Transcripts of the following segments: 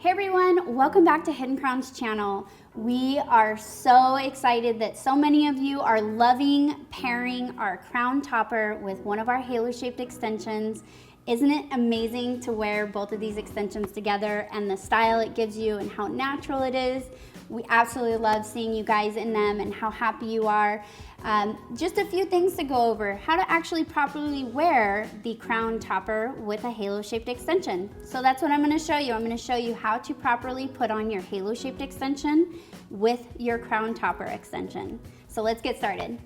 Hey everyone, welcome back to Hidden Crowns channel. We are so excited that so many of you are loving pairing our crown topper with one of our halo shaped extensions. Isn't it amazing to wear both of these extensions together and the style it gives you and how natural it is? We absolutely love seeing you guys in them and how happy you are. Just a few things to go over. How to actually properly wear the crown topper with a halo shaped extension. So that's what I'm going to show you. I'm going to show you how to properly put on your halo shaped extension with your crown topper extension. So let's get started.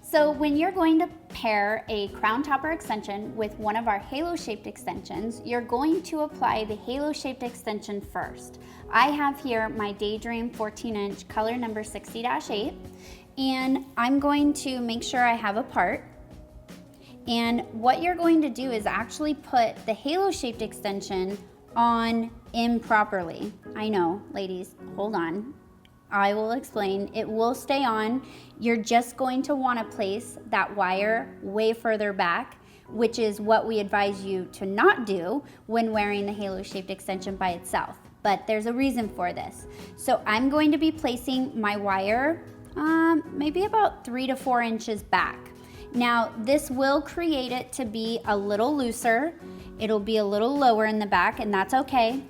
So when you're going to pair a crown topper extension with one of our halo shaped extensions, you're going to apply the halo shaped extension first. I have here my DayDream 14-inch color number 60-8, and I'm going to make sure I have a part. And what you're going to do is actually put the halo shaped extension on improperly. I know, ladies, hold on. I will explain. It will stay on. You're just going to want to place that wire way further back, which is what we advise you to not do when wearing the halo shaped extension by itself. But there's a reason for this. So I'm going to be placing my wire maybe about 3 to 4 inches back. Now this will create it to be a little looser. It'll be a little lower in the back, and that's okay.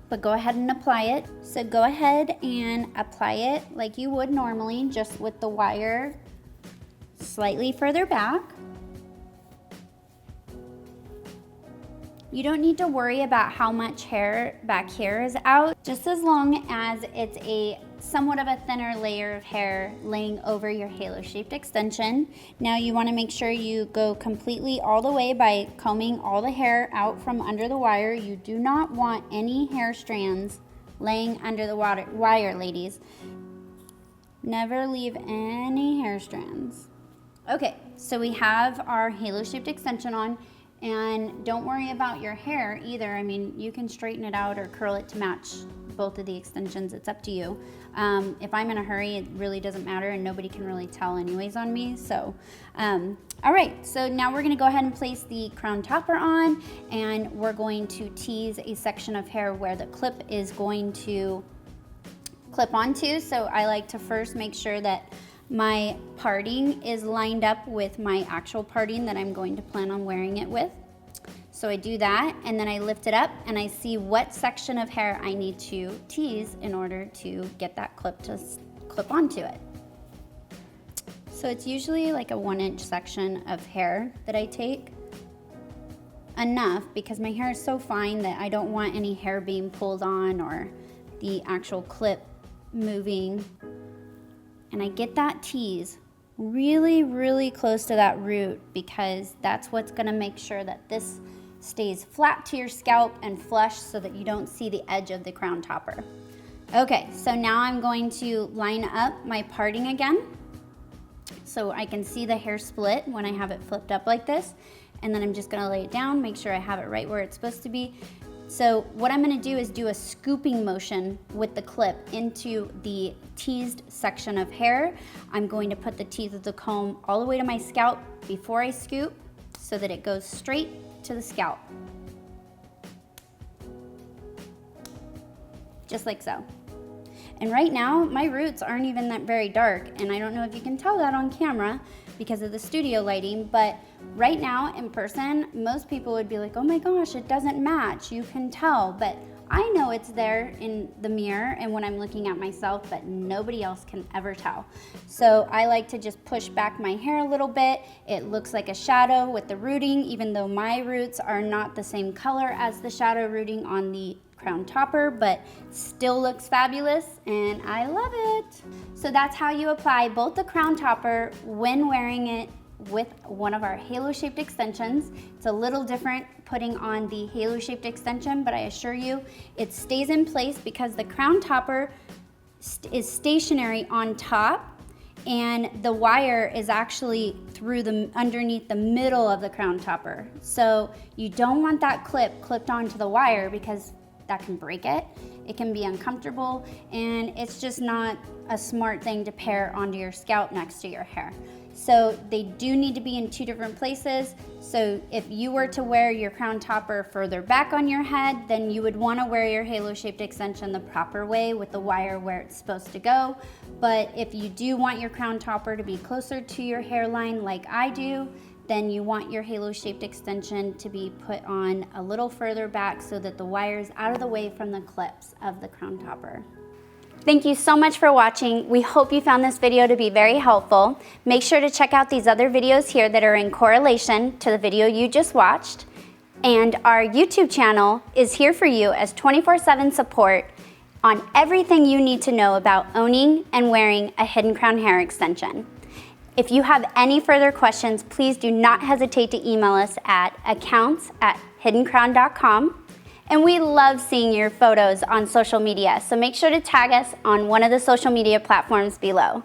But go ahead and apply it. So go ahead and apply it like you would normally, just with the wire slightly further back. You don't need to worry about how much hair back here is out, just as long as it's a somewhat of a thinner layer of hair laying over your halo shaped extension. Now you want to make sure you go completely all the way by combing all the hair out from under the wire. You do not want any hair strands laying under the wire, ladies. Never leave any hair strands. Okay, so we have our halo shaped extension on. And don't worry about your hair either. I mean, you can straighten it out or curl it to match both of the extensions. It's up to you. If I'm in a hurry, it really doesn't matter, and nobody can really tell anyways on me. So, all right, so now we're gonna go ahead and place the crown topper on, and we're going to tease a section of hair where the clip is going to clip onto. So I like to first make sure that my parting is lined up with my actual parting that I'm going to plan on wearing it with. So I do that, and then I lift it up and I see what section of hair I need to tease in order to get that clip to clip onto it. So it's usually like a 1-inch section of hair that I take. Enough, because my hair is so fine that I don't want any hair being pulled on or the actual clip moving. And I get that tease really, really close to that root, because that's what's gonna make sure that this stays flat to your scalp and flush so that you don't see the edge of the crown topper. Okay, so now I'm going to line up my parting again so I can see the hair split when I have it flipped up like this. And then I'm just gonna lay it down, make sure I have it right where it's supposed to be. So what I'm gonna do is do a scooping motion with the clip into the teased section of hair. I'm going to put the teeth of the comb all the way to my scalp before I scoop so that it goes straight to the scalp. Just like so. And right now, my roots aren't even that very dark, and I don't know if you can tell that on camera because of the studio lighting, but right now in person, most people would be like, oh my gosh, it doesn't match. You can tell, but I know it's there in the mirror and when I'm looking at myself, but nobody else can ever tell. So I like to just push back my hair a little bit. It looks like a shadow with the rooting, even though my roots are not the same color as the shadow rooting on the crown topper, but still looks fabulous and I love it. So that's how you apply both the crown topper when wearing it with one of our halo shaped extensions. It's a little different putting on the halo shaped extension, but I assure you it stays in place because the crown topper is stationary on top and the wire is actually through the underneath the middle of the crown topper. So you don't want that clip clipped onto the wire because that can break it. It can be uncomfortable, and it's just not a smart thing to pair onto your scalp next to your hair. So they do need to be in 2 different places. So if you were to wear your crown topper further back on your head, then you would want to wear your halo-shaped extension the proper way with the wire where it's supposed to go. But if you do want your crown topper to be closer to your hairline like I do, then you want your halo-shaped extension to be put on a little further back so that the wire is out of the way from the clips of the crown topper. Thank you so much for watching. We hope you found this video to be very helpful. Make sure to check out these other videos here that are in correlation to the video you just watched. And our YouTube channel is here for you as 24/7 support on everything you need to know about owning and wearing a hidden crown hair extension. If you have any further questions, please do not hesitate to email us at accounts@hiddencrown.com. And we love seeing your photos on social media, so make sure to tag us on one of the social media platforms below.